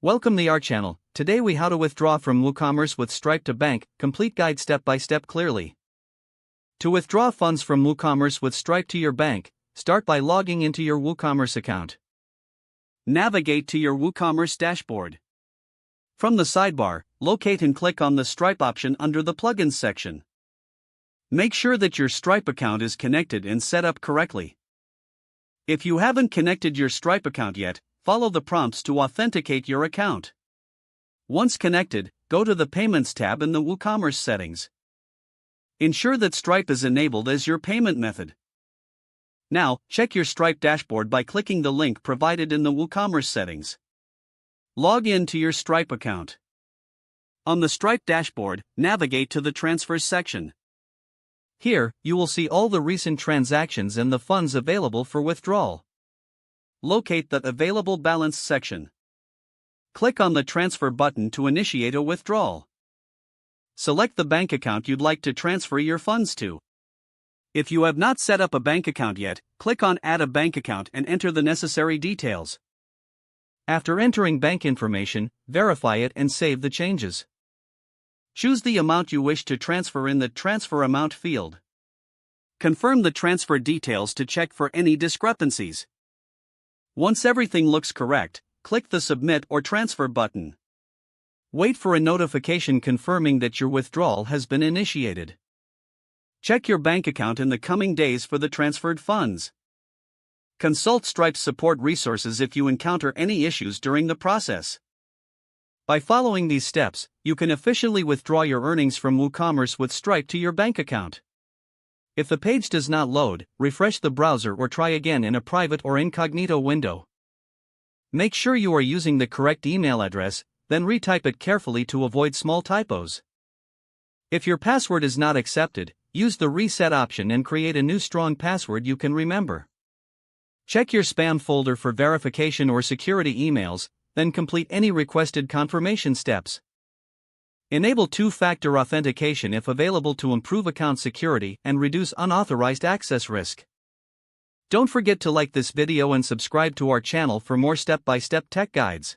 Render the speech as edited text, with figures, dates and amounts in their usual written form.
Welcome to our channel. Today we how to withdraw from WooCommerce with Stripe to bank, complete guide step by step clearly. To withdraw funds from WooCommerce with Stripe to your bank, start by logging into your WooCommerce account. Navigate to your WooCommerce dashboard. From the sidebar, locate and click on the Stripe option under the Plugins section. Make sure that your Stripe account is connected and set up correctly. If you haven't connected your Stripe account yet, follow the prompts to authenticate your account. Once connected, go to the Payments tab in the WooCommerce settings. Ensure that Stripe is enabled as your payment method. Now, check your Stripe dashboard by clicking the link provided in the WooCommerce settings. Log in to your Stripe account. On the Stripe dashboard, navigate to the Transfers section. Here, you will see all the recent transactions and the funds available for withdrawal. Locate the Available Balance section. Click on the Transfer button to initiate a withdrawal. Select the bank account you'd like to transfer your funds to. If you have not set up a bank account yet, click on Add a Bank Account and enter the necessary details. After entering bank information, verify it and save the changes. Choose the amount you wish to transfer in the Transfer Amount field. Confirm the transfer details to check for any discrepancies. Once everything looks correct, click the Submit or Transfer button. Wait for a notification confirming that your withdrawal has been initiated. Check your bank account in the coming days for the transferred funds. Consult Stripe's support resources if you encounter any issues during the process. By following these steps, you can efficiently withdraw your earnings from WooCommerce with Stripe to your bank account. If the page does not load, refresh the browser or try again in a private or incognito window. Make sure you are using the correct email address, then retype it carefully to avoid small typos. If your password is not accepted, use the Reset option and create a new strong password you can remember. Check your spam folder for verification or security emails, then complete any requested confirmation steps. Enable two-factor authentication if available to improve account security and reduce unauthorized access risk. Don't forget to like this video and subscribe to our channel for more step-by-step tech guides.